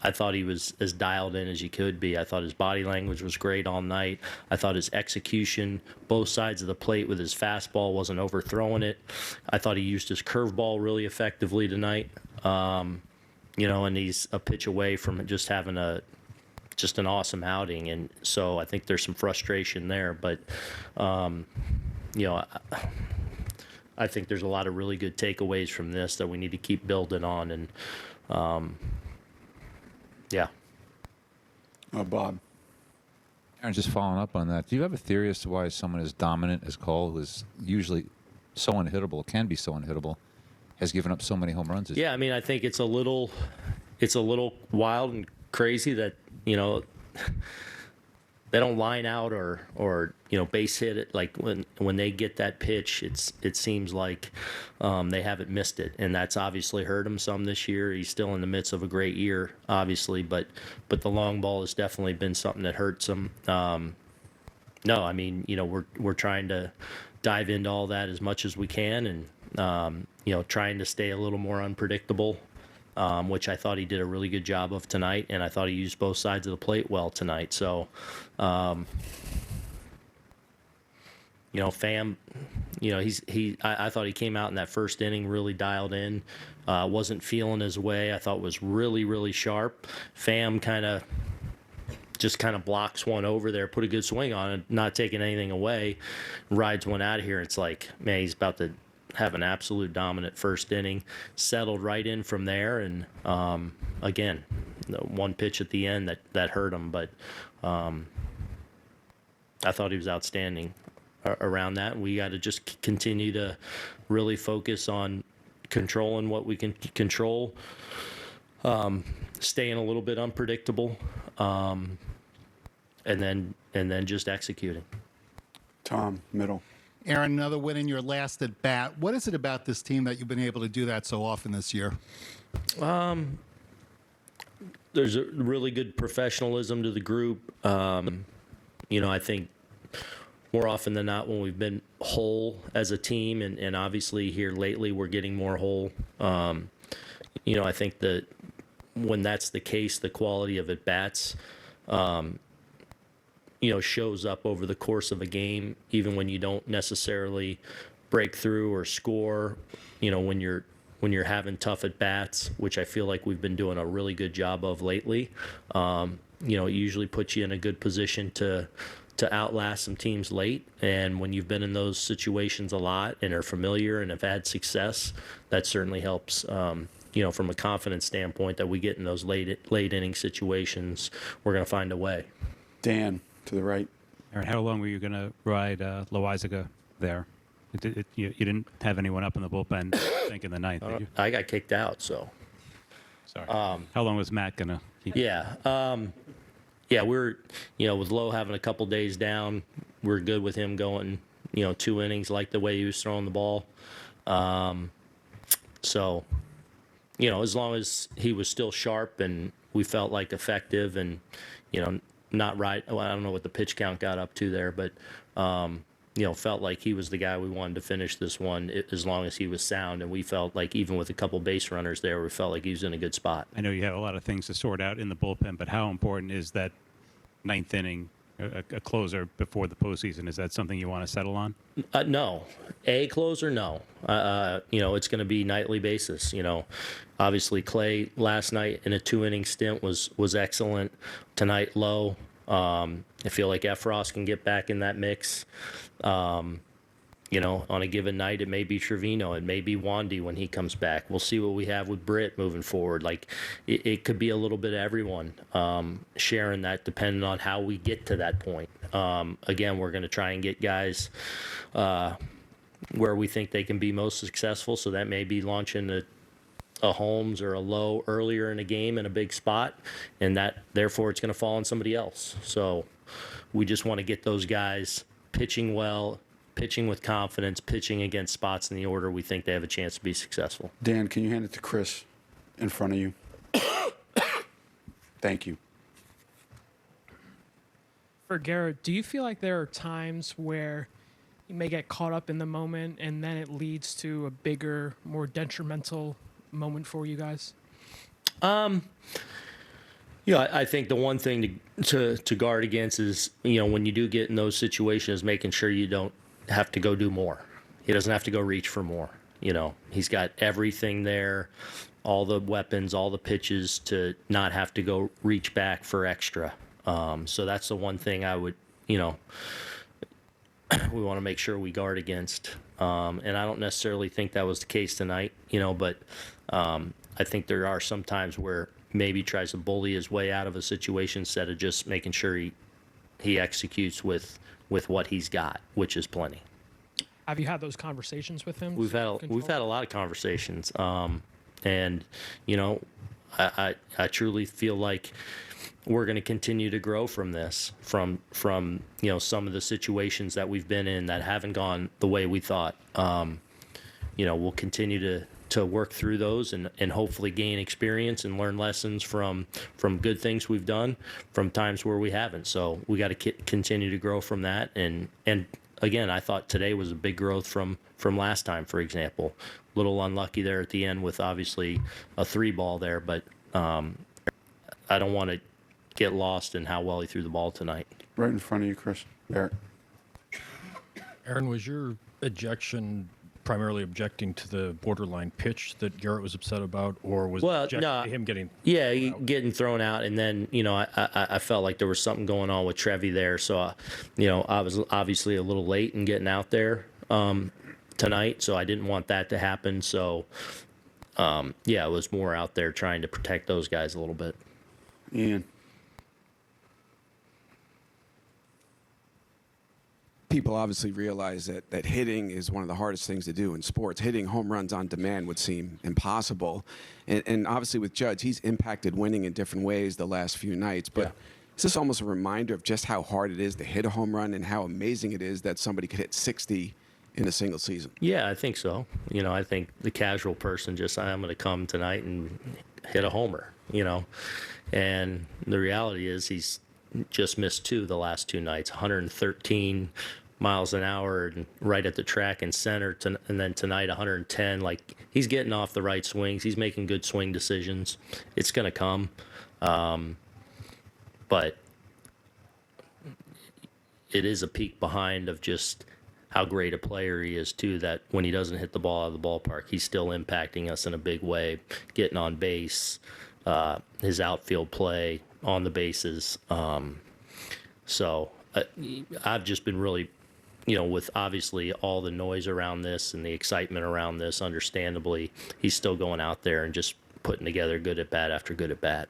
I thought he was as dialed in as he could be. I thought his body language was great all night. I thought his execution, both sides of the plate with his fastball, wasn't overthrowing it. I thought he used his curveball really effectively tonight. And he's a pitch away from just having just an awesome outing. And so I think there's some frustration there. But, I think there's a lot of really good takeaways from this that we need to keep building on. And, yeah. Bob. Aaron, just following up on that, do you have a theory as to why someone as dominant as Cole, who is usually so unhittable, can be so unhittable, has given up so many home runs? Yeah, I mean, I think it's a little wild and crazy that, they don't line out or base hit it. Like when they get that pitch, it seems like they haven't missed it, and that's obviously hurt him some this year. He's still in the midst of a great year, obviously, but the long ball has definitely been something that hurts him. No, I mean, we're trying to dive into all that as much as we can, and trying to stay a little more unpredictable. Which I thought he did a really good job of tonight, and I thought he used both sides of the plate well tonight. So, Pham, I thought he came out in that first inning really dialed in, wasn't feeling his way. I thought was really, really sharp. Pham kind of blocks one over there, put a good swing on it, not taking anything away, rides one out of here. It's like, man, he's about to have an absolute dominant first inning, settled right in from there, and again, the one pitch at the end that hurt him, but I thought he was outstanding around that. We got to just continue to really focus on controlling what we can control, staying a little bit unpredictable, and then just executing. Tom, middle. Aaron, another win in your last at bat. What is it about this team that you've been able to do that so often this year? There's a really good professionalism to the group. I think more often than not when we've been whole as a team, and obviously here lately we're getting more whole. I think that when that's the case, the quality of at-bats shows up over the course of a game, even when you don't necessarily break through or score, when you're having tough at bats, which I feel like we've been doing a really good job of lately. It usually puts you in a good position to outlast some teams late. And when you've been in those situations a lot and are familiar and have had success, that certainly helps, from a confidence standpoint, that we get in those late inning situations, we're going to find a way. Dan. To the right. Aaron, how long were you going to ride Loizaga there? You didn't have anyone up in the bullpen, I think, in the ninth, did you? I got kicked out, so. Sorry. How long was Matt going to keep? Yeah. We're, with Lowe having a couple days down, we're good with him going, 2 innings, like the way he was throwing the ball. So, as long as he was still sharp and we felt like effective and, not right. Well, I don't know what the pitch count got up to there, but felt like he was the guy we wanted to finish this one as long as he was sound. And we felt like even with a couple base runners there, we felt like he was in a good spot. I know you have a lot of things to sort out in the bullpen, but how important is that ninth inning, a closer before the postseason? Is that something you want to settle on? No. A closer, no. It's going to be nightly basis. Obviously Clay last night in a 2-inning stint was excellent. Tonight, Lowe. I feel like Efros can get back in that mix. On a given night, it may be Trevino. It may be Wandy when he comes back. We'll see what we have with Britt moving forward. Like, it could be a little bit of everyone sharing that depending on how we get to that point. Again, we're going to try and get guys where we think they can be most successful. So that may be launching a Holmes or a Lowe earlier in a game in a big spot, and that therefore it's going to fall on somebody else. So we just want to get those guys pitching well, pitching with confidence, pitching against spots in the order we think they have a chance to be successful. Dan, can you hand it to Chris in front of you? Thank you. For Gerrit, do you feel like there are times where you may get caught up in the moment and then it leads to a bigger, more detrimental moment for you guys? I think the one thing to guard against is, when you do get in those situations, making sure you don't have to go do more. He doesn't have to go reach for more. He's got everything there, all the weapons, all the pitches to not have to go reach back for extra. So that's the one thing I would, we want to make sure we guard against. And I don't necessarily think that was the case tonight, but I think there are some times where maybe tries to bully his way out of a situation instead of just making sure he executes with what he's got, which is plenty. Have you had those conversations with him? We've had a lot of conversations, and I truly feel like we're going to continue to grow from this, from some of the situations that we've been in that haven't gone the way we thought. We'll continue to work through those and hopefully gain experience and learn lessons from good things we've done, from times where we haven't. So we got to continue to grow from that. And again, I thought today was a big growth from last time, for example. A little unlucky there at the end with obviously a 3-ball there, but I don't want to get lost in how well he threw the ball tonight. Right in front of you, Chris. Barrett. Aaron, was your ejection primarily objecting to the borderline pitch that Gerrit was upset about, or was him getting? Yeah, getting thrown out, and then I felt like there was something going on with Trevi there, so I was obviously a little late in getting out there tonight, so I didn't want that to happen. So it was more out there trying to protect those guys a little bit. Ian. People obviously realize that hitting is one of the hardest things to do in sports. Hitting home runs on demand would seem impossible. And obviously with Judge, he's impacted winning in different ways the last few nights. But is this almost a reminder of just how hard it is to hit a home run and how amazing it is that somebody could hit 60 in a single season? Yeah, I think so. I think the casual person just, I'm going to come tonight and hit a homer, And the reality is he's just missed 2 the last 2 nights, 113 miles an hour and right at the track and center, and then tonight 110. Like, he's getting off the right swings. He's making good swing decisions. It's going to come. But it is a peak behind of just how great a player he is, too, that when he doesn't hit the ball out of the ballpark, he's still impacting us in a big way, getting on base, his outfield play, on the bases. So I've just been really, with obviously all the noise around this and the excitement around this, understandably, he's still going out there and just putting together good at bat after good at bat.